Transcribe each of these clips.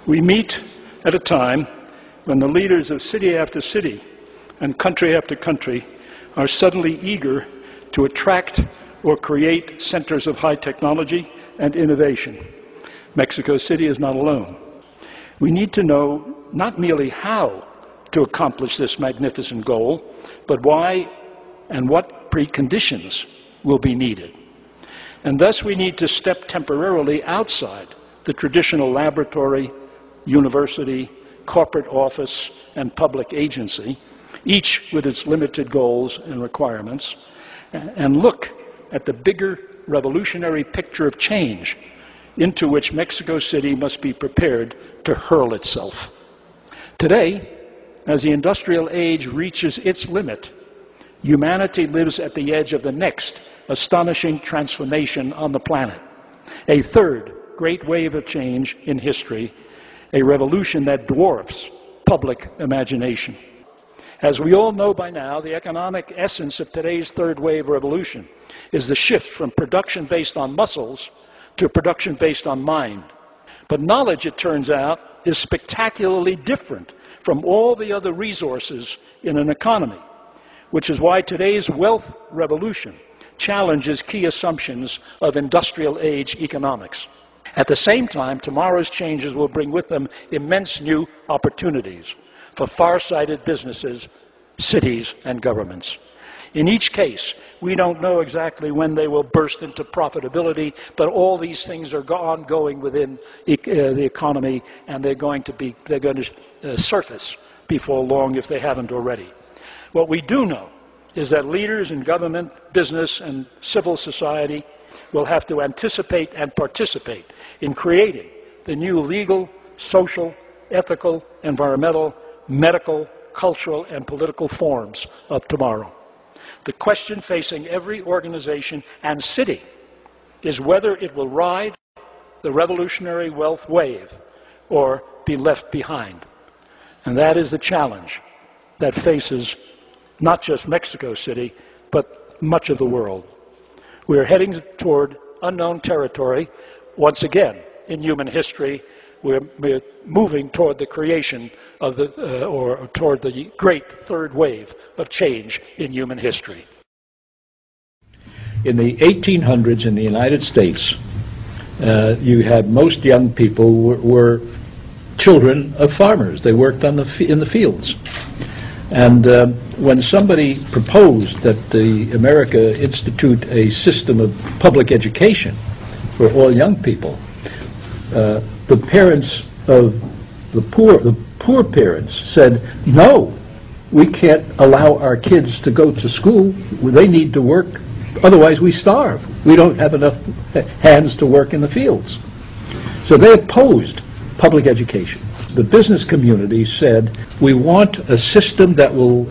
We meet at a time when the leaders of city after city and country after country are suddenly eager to attract or create centers of high technology and innovation. Mexico City is not alone. We need to know not merely how to accomplish this magnificent goal, but why and what preconditions will be needed. And thus we need to step temporarily outside the traditional laboratory, university, corporate office, and public agency, each with its limited goals and requirements, and look at the bigger revolutionary picture of change into which Mexico City must be prepared to hurl itself. Today, as the industrial age reaches its limit, humanity lives at the edge of the next astonishing transformation on the planet, a third great wave of change in history, a revolution that dwarfs public imagination. As we all know by now, the economic essence of today's third wave revolution is the shift from production based on muscles to production based on mind. But knowledge, it turns out, is spectacularly different from all the other resources in an economy, which is why today's wealth revolution challenges key assumptions of industrial age economics. At the same time, tomorrow's changes will bring with them immense new opportunities for far-sighted businesses, cities, and governments. In each case, we don't know exactly when they will burst into profitability, but all these things are ongoing within the economy, and they're going to surface before long if they haven't already. What we do know is that leaders in government, business, and civil society will have to anticipate and participate in creating the new legal, social, ethical, environmental, medical, cultural, and political forms of tomorrow. The question facing every organization and city is whether it will ride the revolutionary wealth wave or be left behind. And that is the challenge that faces not just Mexico City, but much of the world. We are heading toward unknown territory. Once again, in human history, we're moving toward the creation of or toward the great third wave of change in human history. In the 1800s in the United States, you had most young people were children of farmers. They worked in the fields. And when somebody proposed that America institute a system of public education for all young people, the parents of the poor parents said, no, we can't allow our kids to go to school. They need to work, otherwise we starve. We don't have enough hands to work in the fields. So they opposed public education. The business community said, we want a system that will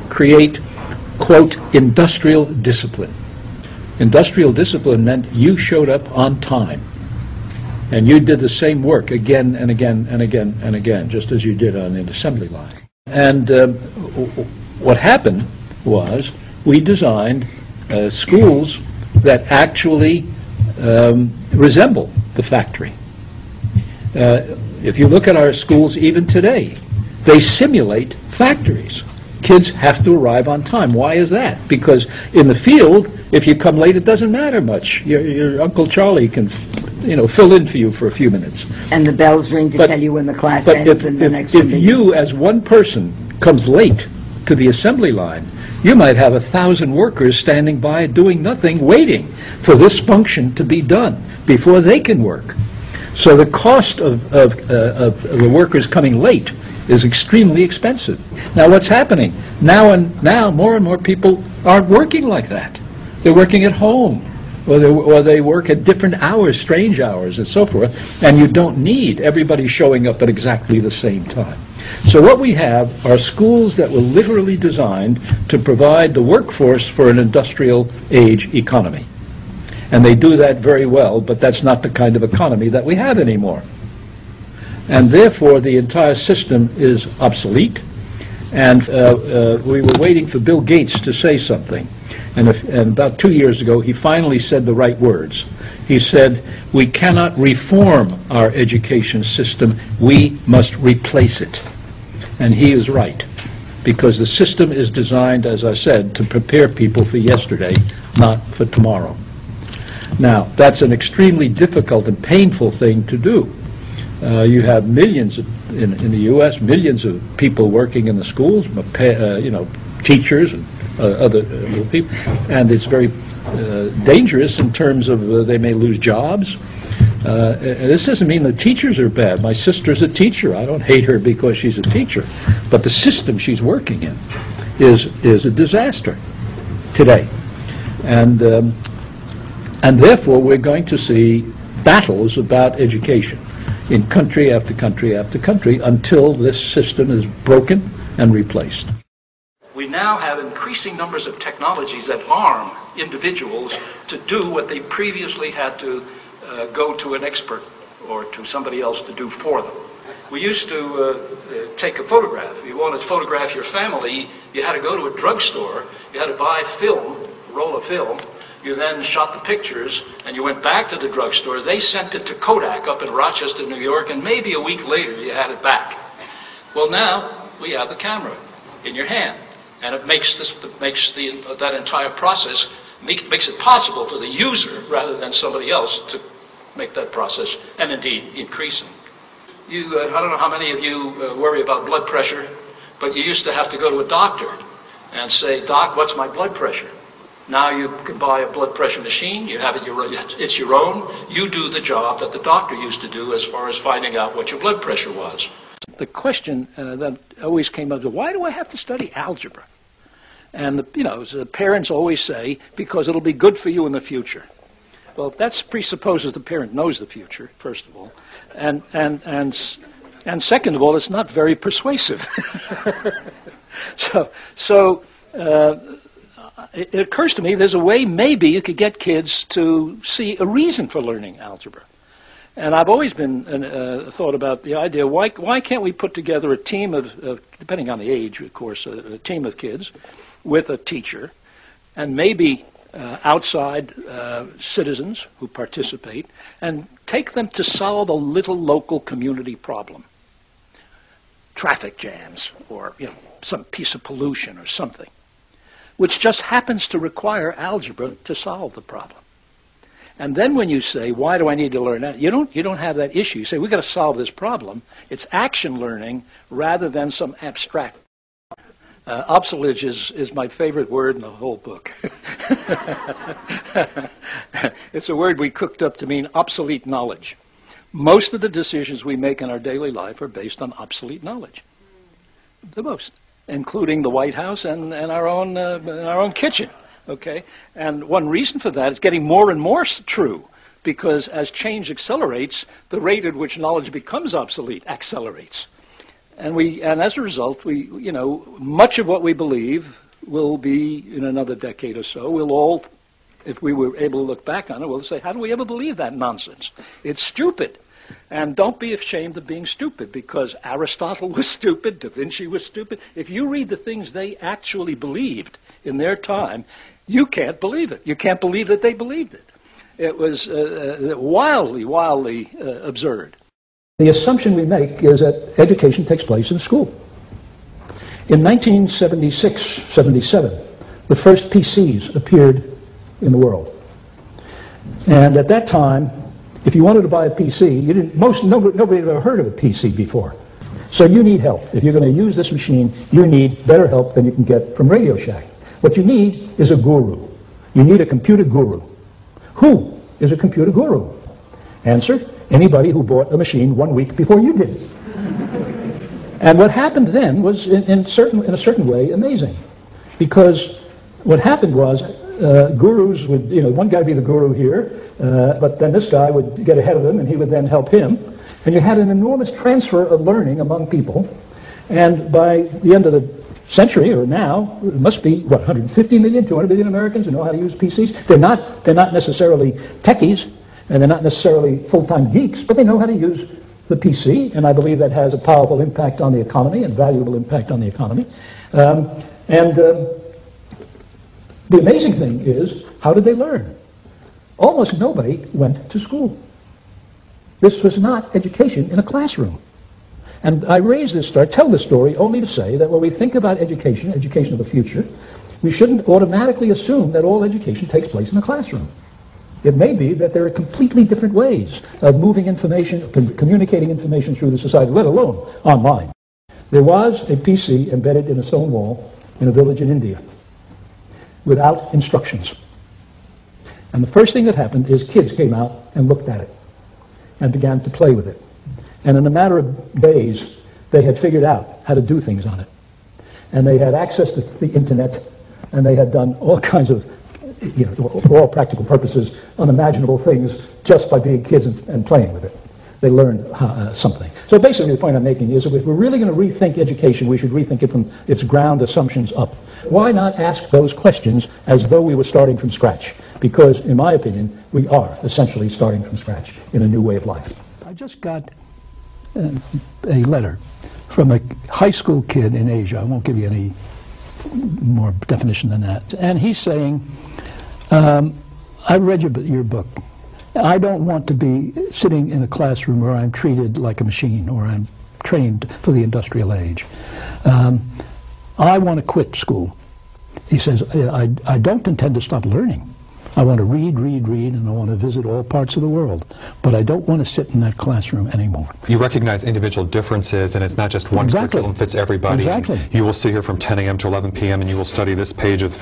create, quote, industrial discipline. Industrial discipline meant you showed up on time. And you did the same work again and again and again and again, just as you did on an assembly line. And what happened was we designed schools that actually resemble the factory. If you look at our schools even today, they simulate factories. Kids have to arrive on time. Why is that? Because in the field, if you come late, it doesn't matter much. Your Uncle Charlie can, fill in for you for a few minutes. And the bells ring to tell you when the class ends and the next one begins. If you, as one person, comes late to the assembly line, you might have 1,000 workers standing by doing nothing, waiting for this function to be done before they can work. So the cost of the workers coming late is extremely expensive. Now what's happening? Now more and more people aren't working like that. They're working at home, or they work at different hours, strange hours, and so forth, and you don't need everybody showing up at exactly the same time. So what we have are schools that were literally designed to provide the workforce for an industrial age economy. And they do that very well, but that's not the kind of economy that we have anymore. And therefore, the entire system is obsolete. And we were waiting for Bill Gates to say something. And about 2 years ago, he finally said the right words. He said, "We cannot reform our education system, we must replace it." And he is right, because the system is designed, as I said, to prepare people for yesterday, not for tomorrow. Now, that's an extremely difficult and painful thing to do. You have millions in the U.S., millions of people working in the schools, teachers and other people, and it's very dangerous in terms of they may lose jobs. This doesn't mean the teachers are bad. My sister's a teacher. I don't hate her because she's a teacher, but the system she's working in is a disaster today, and therefore we're going to see battles about education in country after country after country until this system is broken and replaced. We now have increasing numbers of technologies that arm individuals to do what they previously had to go to an expert or to somebody else to do for them. We used to take a photograph. You wanted to photograph your family, you had to go to a drugstore, you had to buy film, a roll of film, you then shot the pictures, and you went back to the drugstore. They sent it to Kodak up in Rochester, New York, and maybe a week later you had it back. Well, now we have the camera in your hand, and it makes that entire process makes it possible for the user rather than somebody else to make that process, and indeed increasing. I don't know how many of you worry about blood pressure, but you used to have to go to a doctor and say, "Doc, what's my blood pressure?" Now you can buy a blood pressure machine, you have it, it's your own, you do the job that the doctor used to do as far as finding out what your blood pressure was. The question that always came up is, why do I have to study algebra? And the parents always say, because it'll be good for you in the future. Well, that presupposes the parent knows the future, first of all, and second of all, it's not very persuasive. It occurs to me there's a way maybe you could get kids to see a reason for learning algebra. And I've always been thought about the idea, why can't we put together a team of depending on the age, of course, a team of kids with a teacher, and maybe outside citizens who participate, and take them to solve a little local community problem. Traffic jams, or some piece of pollution or something, which just happens to require algebra to solve the problem. And then when you say, why do I need to learn that? You don't have that issue. You say, we've got to solve this problem. It's action learning rather than some abstract. Obsolete is my favorite word in the whole book. It's a word we cooked up to mean obsolete knowledge. Most of the decisions we make in our daily life are based on obsolete knowledge. The most. Including the White House and our own kitchen, okay? And one reason for that is getting more and more true, because as change accelerates, the rate at which knowledge becomes obsolete accelerates. And as a result, much of what we believe will be in another decade or so. We'll all, if we were able to look back on it, we'll say, how do we ever believe that nonsense? It's stupid. And don't be ashamed of being stupid, because Aristotle was stupid, Da Vinci was stupid. If you read the things they actually believed in their time, you can't believe it. You can't believe that they believed it. It was wildly, wildly absurd. The assumption we make is that education takes place in school. In 1976-77, the first PCs appeared in the world. And at that time, if you wanted to buy a PC, nobody had ever heard of a PC before. So you need help. If you're going to use this machine, you need better help than you can get from Radio Shack. What you need is a guru. You need a computer guru. Who is a computer guru? Answer, anybody who bought a machine 1 week before you did. And what happened then was, in a certain way, amazing. Because what happened was, gurus would, one guy would be the guru here, but then this guy would get ahead of him and he would then help him. And you had an enormous transfer of learning among people. And by the end of the century, or now, it must be, 150 million, 200 million Americans who know how to use PCs. They're not necessarily techies, and they're not necessarily full-time geeks, but they know how to use the PC, and I believe that has a powerful impact on the economy, and valuable impact on the economy. The amazing thing is, how did they learn? Almost nobody went to school. This was not education in a classroom. And I tell this story only to say that when we think about education, education of the future, we shouldn't automatically assume that all education takes place in a classroom. It may be that there are completely different ways of moving information, communicating information through the society, let alone online. There was a PC embedded in a stone wall in a village in India without instructions. And the first thing that happened is kids came out and looked at it and began to play with it. And in a matter of days, they had figured out how to do things on it. And they had access to the internet, and they had done all kinds of, for all practical purposes, unimaginable things just by being kids and playing with it. They learned something. So basically the point I'm making is that if we're really going to rethink education, we should rethink it from its ground assumptions up. Why not ask those questions as though we were starting from scratch? Because, in my opinion, we are essentially starting from scratch in a new way of life. I just got a letter from a high school kid in Asia. I won't give you any more definition than that. And he's saying, I read your book. I don't want to be sitting in a classroom where I'm treated like a machine or I'm trained for the industrial age. I want to quit school. He says, I don't intend to stop learning. I want to read, and I want to visit all parts of the world. But I don't want to sit in that classroom anymore. You recognize individual differences, and it's not just one curriculum fits everybody. Exactly. You will sit here from 10 a.m. to 11 p.m. and you will study this page of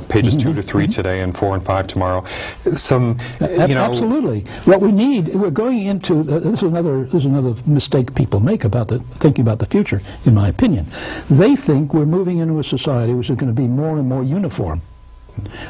pages 2 to 3 today and 4 and 5 tomorrow. Absolutely. What we need, we're going into, this is another mistake people make about thinking about the future, in my opinion. They think we're moving into a society which is going to be more and more uniform.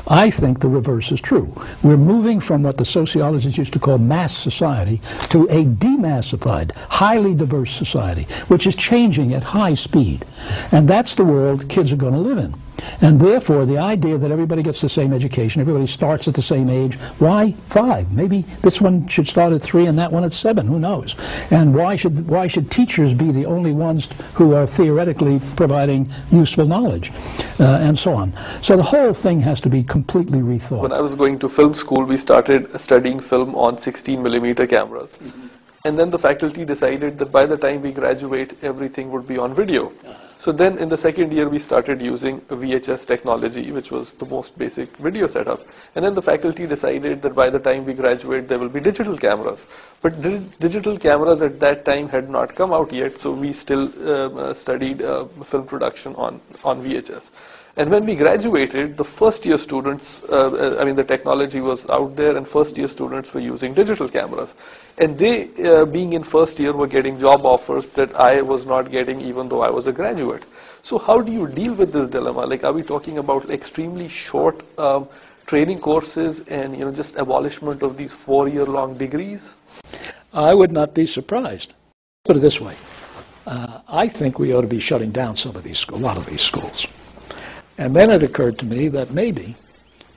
I think the reverse is true. We're moving from what the sociologists used to call mass society to a demassified, highly diverse society, which is changing at high speed. And that's the world kids are going to live in. And therefore, the idea that everybody gets the same education, everybody starts at the same age, why 5? Maybe this one should start at 3 and that one at 7, who knows? And why should teachers be the only ones who are theoretically providing useful knowledge, and so on. So the whole thing has to be completely rethought. When I was going to film school, we started studying film on 16mm cameras. And then the faculty decided that by the time we graduate, everything would be on video. So then in the second year, we started using VHS technology, which was the most basic video setup. And then the faculty decided that by the time we graduate, there will be digital cameras. But digital cameras at that time had not come out yet, so we still studied film production on VHS. And when we graduated, the first-year students, the technology was out there, and first-year students were using digital cameras. And they, being in first year, were getting job offers that I was not getting even though I was a graduate. So how do you deal with this dilemma? Like, are we talking about extremely short training courses and just abolishment of these 4-year-long degrees? I would not be surprised. Put it this way. I think we ought to be shutting down a lot of these schools. And then it occurred to me that maybe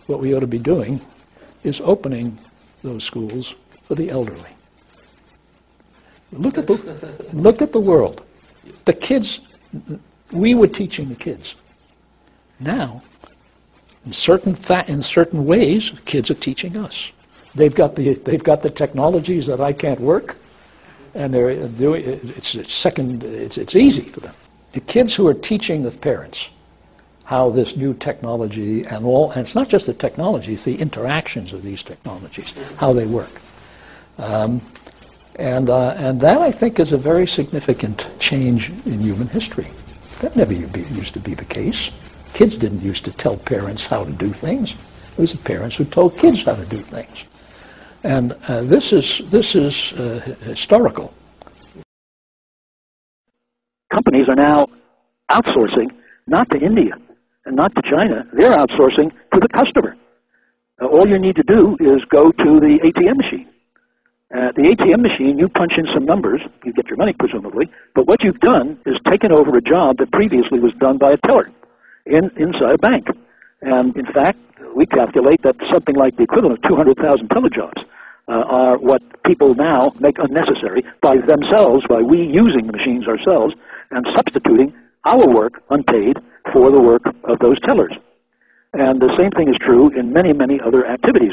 what we ought to be doing is opening those schools for the elderly. Look at the world. The kids, we were teaching the kids. Now, in certain ways, kids are teaching us. They've got the technologies that I can't work, and they're doing it's easy for them. The kids who are teaching the parents how this new technology and it's not just the technology, it's the interactions of these technologies, how they work. And that, I think, is a very significant change in human history. That never used to be the case. Kids didn't used to tell parents how to do things. It was the parents who told kids how to do things. And this is historical. Companies are now outsourcing, not to India and not to China. They're outsourcing to the customer. All you need to do is go to the ATM machine. The ATM machine, you punch in some numbers, you get your money presumably, but what you've done is taken over a job that previously was done by a teller inside a bank. And in fact, we calculate that something like the equivalent of 200,000 teller jobs are what people now make unnecessary by themselves, by we using the machines ourselves and substituting our work unpaid for the work of those tellers. And the same thing is true in many, many other activities.